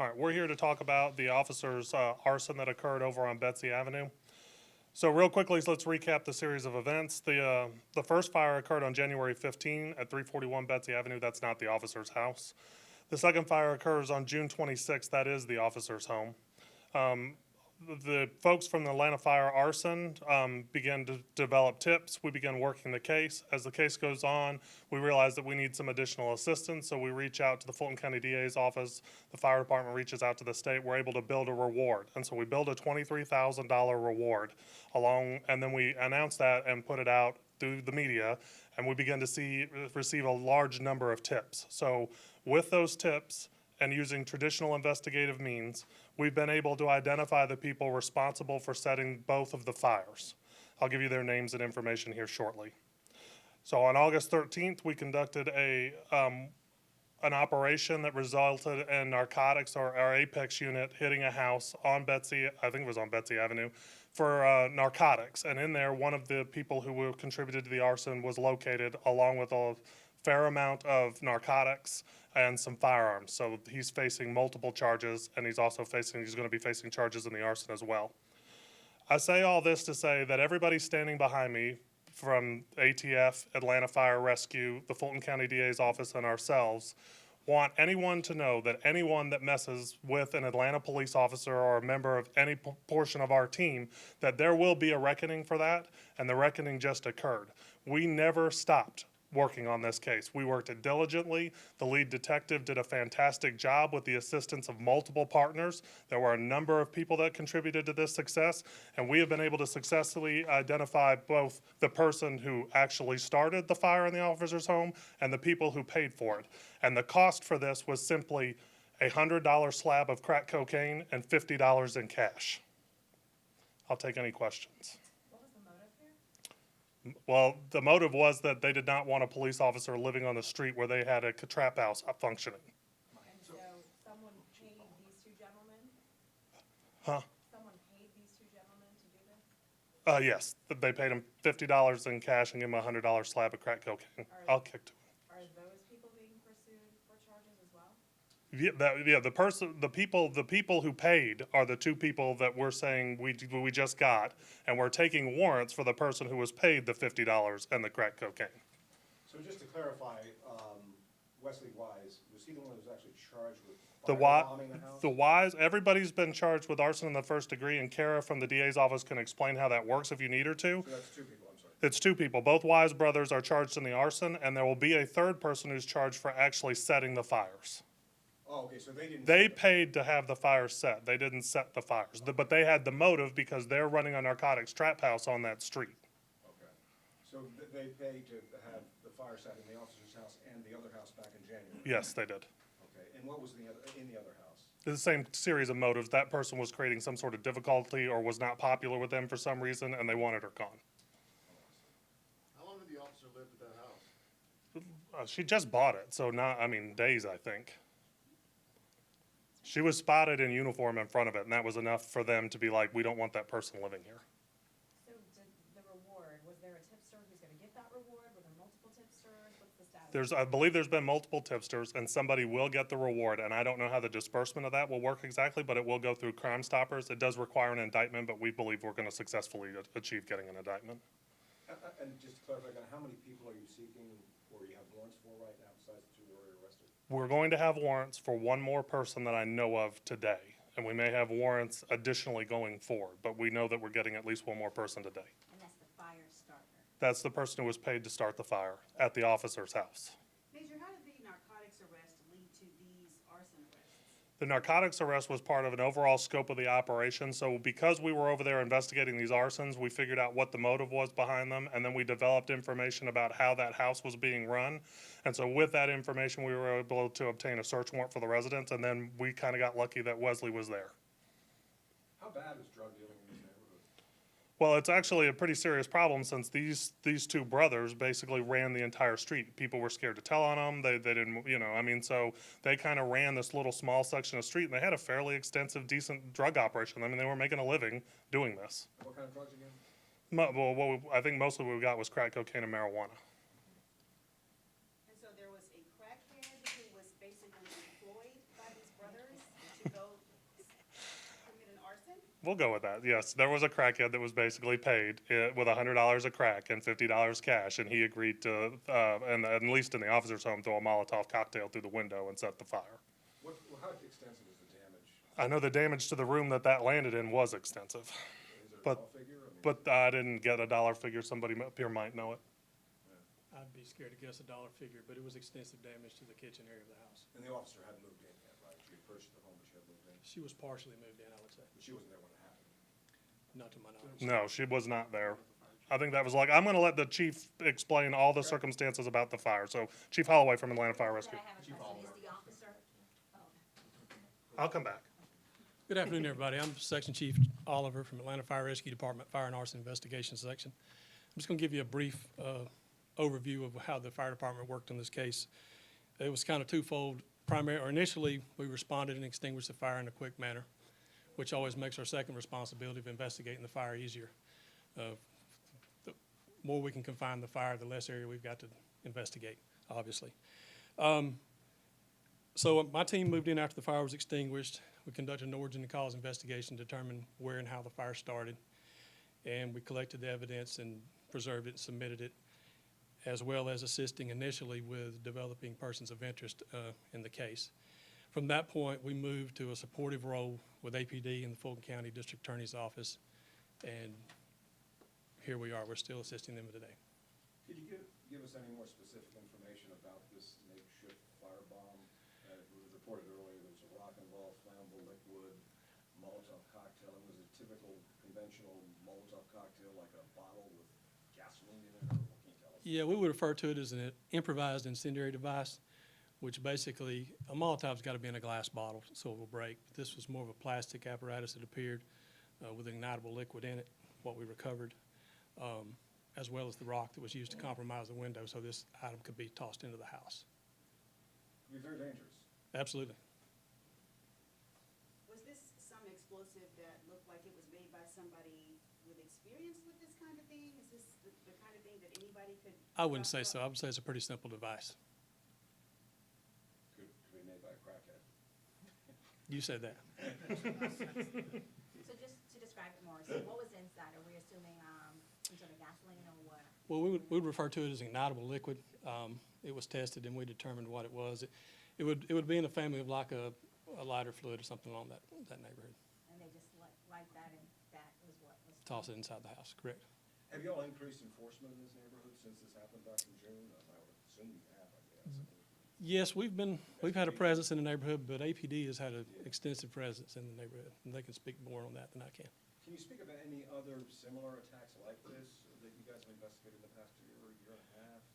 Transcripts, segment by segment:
All right, we're here to talk about the officer's arson that occurred over on Betsy Avenue. So real quickly, let's recap the series of events. The first fire occurred on January 15 at 341 Betsy Avenue. That's not the officer's house. The second fire occurs on June 26th. That is the officer's home. The folks from the Atlanta Fire Arson began to develop tips. We began working the case. As the case goes on, we realize that we need some additional assistance, so we reach out to the Fulton County DA's office. The fire department reaches out to the state. We're able to build a reward, and so we build a $23,000 reward and then we announce that and put it out through the media, and we begin to receive a large number of tips. So with those tips, and using traditional investigative means, we've been able to identify the people responsible for setting both of the fires. I'll give you their names and information here shortly. So on August 13th, we conducted an operation that resulted in narcotics, or our Apex unit hitting a house on Betsy, I think it was on Betsy Avenue, for narcotics. And in there, one of the people who contributed to the arson was located, along with a fair amount of narcotics and some firearms. So he's facing multiple charges, and he's going to be facing charges in the arson as well. I say all this to say that everybody standing behind me, from ATF, Atlanta Fire Rescue, the Fulton County DA's office, and ourselves, want anyone to know that anyone that messes with an Atlanta police officer or a member of any portion of our team, that there will be a reckoning for that, and the reckoning just occurred. We never stopped working on this case. We worked it diligently. The lead detective did a fantastic job with the assistance of multiple partners. There were a number of people that contributed to this success, and we have been able to successfully identify both the person who actually started the fire in the officer's home and the people who paid for it. And the cost for this was simply a $100 slab of crack cocaine and $50 in cash. I'll take any questions. Well, the motive was that they did not want a police officer living on the street where they had a trap house functioning. And so someone paid these two gentlemen? Huh? Someone paid these two gentlemen to do this? Yes, they paid him $50 in cash and gave him a $100 slab of crack cocaine. I'll kick to him. Are those people being pursued for charges as well? The people who paid are the two people that we're saying we just got, and we're taking warrants for the person who was paid the $50 and the crack cocaine. So just to clarify, Wesley Wise, was he the one who was actually charged with bombing the house? The Wise, everybody's been charged with arson in the first degree, and Kara from the DA's office can explain how that works if you need her to. So that's two people, I'm sorry. It's two people. Both Wise brothers are charged in the arson, and there will be a third person who's charged for actually setting the fires. Oh, okay, so they didn't. They paid to have the fires set. They didn't set the fires. But they had the motive because they're running a narcotics trap house on that street. Okay. So they paid to have the fire set in the officer's house and the other house back in January? Yes, they did. Okay, and what was in the other house? The same series of motives. That person was creating some sort of difficulty or was not popular with them for some reason, and they wanted her gone. How long did the officer live at that house? She just bought it, so days, I think. She was spotted in uniform in front of it, and that was enough for them to be like, we don't want that person living here. So the reward, was there a tipster who's going to get that reward? Were there multiple tipsters? What's the status? I believe there's been multiple tipsters, and somebody will get the reward, and I don't know how the disbursement of that will work exactly, but it will go through Crime Stoppers. It does require an indictment, but we believe we're going to successfully achieve getting an indictment. And just to clarify, how many people are you seeking, or you have warrants for right now besides the two that were arrested? We're going to have warrants for one more person that I know of today, and we may have warrants additionally going forward, but we know that we're getting at least one more person today. And that's the fire starter. That's the person who was paid to start the fire at the officer's house. Major, how did the narcotics arrest lead to these arson arrests? The narcotics arrest was part of an overall scope of the operation. So because we were over there investigating these arsons, we figured out what the motive was behind them, and then we developed information about how that house was being run. And so with that information, we were able to obtain a search warrant for the residents, and then we kind of got lucky that Wesley was there. How bad is drug dealing in this neighborhood? Well, it's actually a pretty serious problem since these two brothers basically ran the entire street. People were scared to tell on them. They didn't, so they kind of ran this little small section of street, and they had a fairly extensive, decent drug operation. I mean, they were making a living doing this. What kind of drugs again? Well, I think mostly what we got was crack cocaine and marijuana. And so there was a crackhead who was basically employed by these brothers to go We'll go with that. Yes, there was a crackhead that was basically paid with $100 a crack and $50 cash, and he agreed to, and at least in the officer's home, throw a Molotov cocktail through the window and set the fire. How extensive is the damage? I know the damage to the room that landed in was extensive, Is there a But- dollar figure? I mean, but I didn't get a dollar figure. Somebody up here might know it. I'd be scared to guess a dollar figure, but it was extensive damage to the kitchen area of the house. And the officer hadn't moved in yet, right? She had purchased the home, but she hadn't moved in. She was partially moved in, I would say, But she wasn't there when it happened. not to my knowledge. No, she was not there. I think that was like, I'm going to let the chief explain all the circumstances about the fire. So Chief Holloway from Atlanta Fire Rescue. But I have a question, is the officer, I'll come back. Good afternoon, everybody. I'm Section Chief Oliver from Atlanta Fire Rescue Department, Fire and Arson Investigation Section. I'm just going to give you a brief overview of how the fire department worked in this case. It was kind of twofold. Initially, we responded and extinguished the fire in a quick manner, which always makes our second responsibility of investigating the fire easier. The more we can confine the fire, the less area we've got to investigate, obviously. So my team moved in after the fire was extinguished. We conducted an origin and cause investigation, determined where and how the fire started, and we collected the evidence and preserved it and submitted it, as well as assisting initially with developing persons of interest in the case. From that point, we moved to a supportive role with APD and the Fulton County District Attorney's Office, and here we are. We're still assisting them today. Could you give us any more specific information about this makeshift firebomb? It was reported earlier there was a rock involved, flammable liquid, Molotov cocktail. It was a typical conventional Molotov cocktail, like a bottle with gasoline in it, or what can you tell us? Yeah, we would refer to it as an improvised incendiary device, which basically, a Molotov's got to be in a glass bottle so it will break. But this was more of a plastic apparatus that appeared with ignitable liquid in it, what we recovered, as well as the rock that was used to compromise the window so this item could be tossed into the house. It could be very dangerous. Absolutely. Was this some explosive that looked like it was made by somebody with experience with this kind of thing? Is this the kind of thing that anybody could? I wouldn't say rough so. up? I would say it's a pretty simple device. Could be made by a crackhead. You said that. so just to describe it more, so what was inside? Are we assuming, some sort of gasoline or what? Well, we would refer to it as ignitable liquid. It was tested and we determined what it was. It would be in the family of like a lighter fluid or something along that neighborhood. And they just like that and that was what was. Toss it inside the house, correct? Have you all increased enforcement in this neighborhood since this happened back in June? I would assume you have, I guess. Yes, we've had a presence in the neighborhood, but APD has had an extensive presence in the neighborhood, and they can speak more on that than I can. Can you speak about any other similar attacks like this that you guys have investigated in the past year and a half?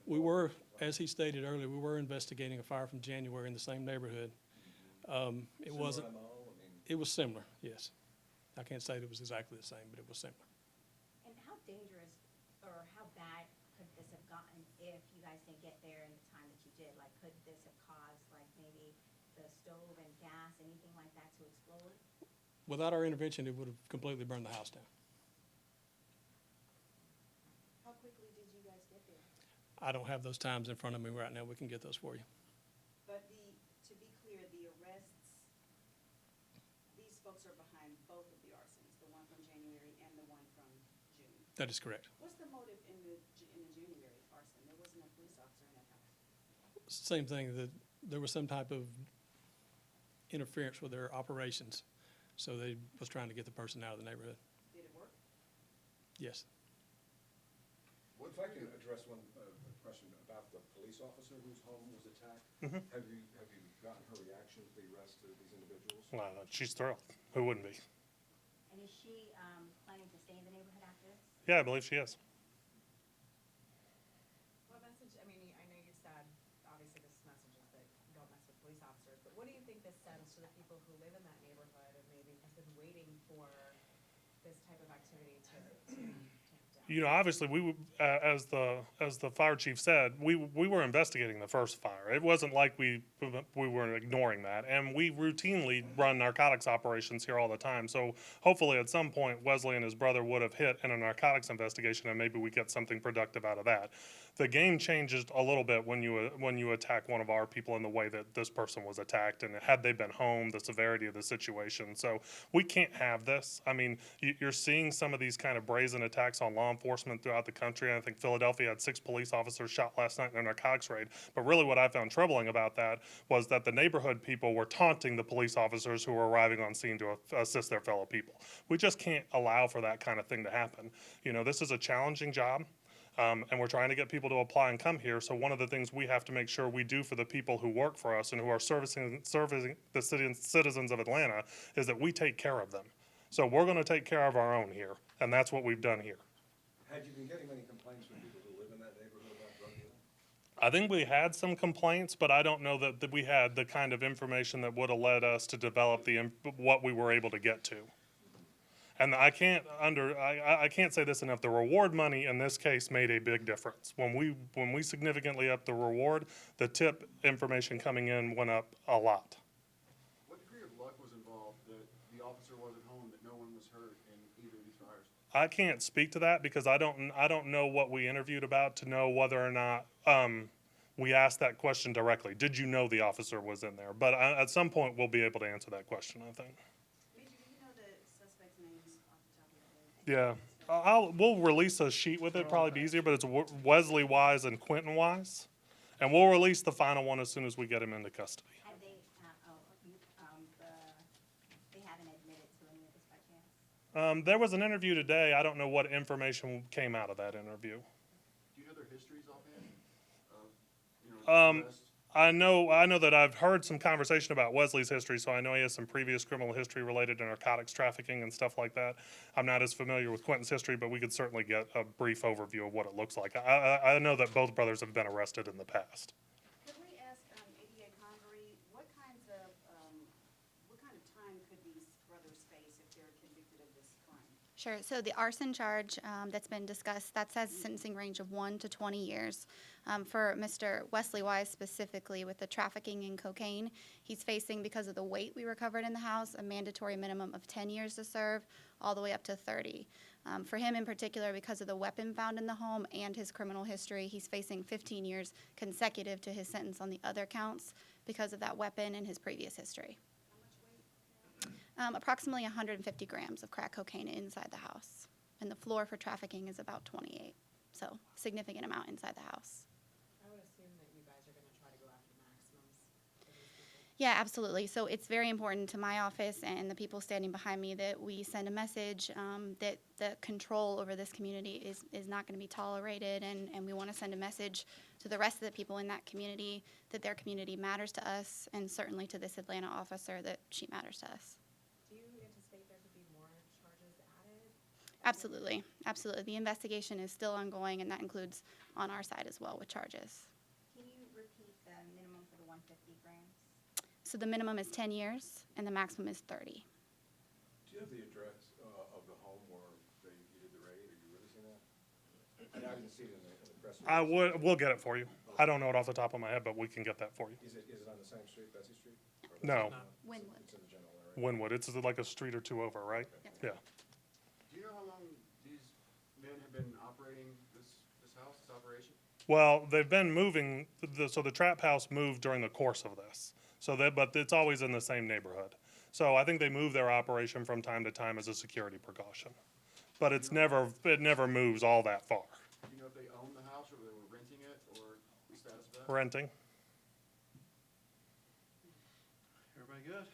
We were, as he stated earlier, we were investigating a fire from January in the same neighborhood. It wasn't, Similar MO? I mean, it was similar, yes. I can't say that it was exactly the same, but it was similar. And how dangerous or how bad could this have gotten if you guys didn't get there in the time that you did? Like, could this have caused like maybe the stove and gas, anything like that to explode? Without our intervention, it would have completely burned the house down. How quickly did you guys get there? I don't have those times in front of me right now. We can get those for you. But to be clear, the arrests, these folks are behind both of the arsons, the one from January and the one from June. That is correct. What's the motive in the January arson? There wasn't a police officer in that house. Same thing, that there was some type of interference with their operations, so they was trying to get the person out of the neighborhood. Did it work? Yes. If I can address one question about the police officer whose home was attacked. Have you gotten her reaction to the arrest of these individuals? Well, she's thrilled. Who wouldn't be? And is she, planning to stay in the neighborhood after this? Yeah, I believe she is. What message, I mean, I know you said, obviously this message is that you don't mess with police officers, but what do you think this sends to the people who live in that neighborhood and maybe have been waiting for this type of activity to tamp down? Obviously, as the fire chief said, we were investigating the first fire. It wasn't like we were ignoring that, and we routinely run narcotics operations here all the time. So hopefully, at some point, Wesley and his brother would have hit in a narcotics investigation, and maybe we get something productive out of that. The game changes a little bit when you attack one of our people in the way that this person was attacked, and had they been home, the severity of the situation. So we can't have this. I mean, you're seeing some of these kind of brazen attacks on law enforcement throughout the country. I think Philadelphia had 6 police officers shot last night in a narcotics raid. But really what I found troubling about that was that the neighborhood people were taunting the police officers who were arriving on scene to assist their fellow people. We just can't allow for that kind of thing to happen. This is a challenging job. And we're trying to get people to apply and come here. So one of the things we have to make sure we do for the people who work for us and who are servicing the citizens of Atlanta is that we take care of them. So we're going to take care of our own here, and that's what we've done here. Had you been getting many complaints from people who live in that neighborhood about drug dealing? I think we had some complaints, but I don't know that we had the kind of information that would have led us to develop what we were able to get to. And I can't say this enough. The reward money in this case made a big difference. When we significantly upped the reward, the tip information coming in went up a lot. What degree of luck was involved that the officer wasn't home, that no one was hurt in either of these fires? I can't speak to that because I don't know what we interviewed about to know whether or not we asked that question directly. Did you know the officer was in there? But at some point we'll be able to answer that question, I think. Major, do you know the suspects' names off the top of your head? Yeah, we'll release a sheet with it, probably be easier, but it's Wesley Wise and Quentin Wise. And we'll release the final one as soon as we get him into custody. Have they, they haven't admitted to any of this by chance? There was an interview today. I don't know what information came out of that interview. Do you know their histories offhand? Arrest? I know that I've heard some conversation about Wesley's history, so I know he has some previous criminal history related to narcotics trafficking and stuff like that. I'm not as familiar with Quentin's history, but we could certainly get a brief overview of what it looks like. I know that both brothers have been arrested in the past. Could we ask, ADA Convery, what kind of time could these brothers face if they're convicted of this crime? Sure. So the arson charge that's been discussed, that says sentencing range of 1 to 20 years. For Mr. Wesley Wise specifically, with the trafficking in cocaine, he's facing, because of the weight we recovered in the house, a mandatory minimum of 10 years to serve, all the way up to 30. For him in particular, because of the weapon found in the home and his criminal history, he's facing 15 years consecutive to his sentence on the other counts because of that weapon and his previous history. Approximately 150 grams of crack cocaine inside the house. And the floor for trafficking is about 28. So significant amount inside the house. I would assume that you guys are gonna try to go after maximums for these people. Yeah, absolutely. So it's very important to my office and the people standing behind me that we send a message that the control over this community is not going to be tolerated, and we want to send a message to the rest of the people in that community that their community matters to us, and certainly to this Atlanta officer that she matters to us. Do you anticipate there could be more charges added? Absolutely, absolutely. The investigation is still ongoing, and that includes on our side as well with charges. Can you repeat the minimum for the 150 grams? So the minimum is 10 years, and the maximum is 30. Do you have the address of the home where you did the raid? Are you really seeing that? I didn't see it in the press release. We'll get it for you. I don't know it off the top of my head, but we can get that for you. Is it on the same street, Betsy Street? Or No, Wynwood. It's in the general area? Wynwood. It's like a street or two over, right? Yeah. Do you know how long these men have been operating this house, this operation? Well, they've been moving, so the trap house moved during the course of this. But it's always in the same neighborhood. So I think they move their operation from time to time as a security precaution. But it never moves all that far. Do you know if they own the house or they were renting it or the status of that? Renting. Everybody good?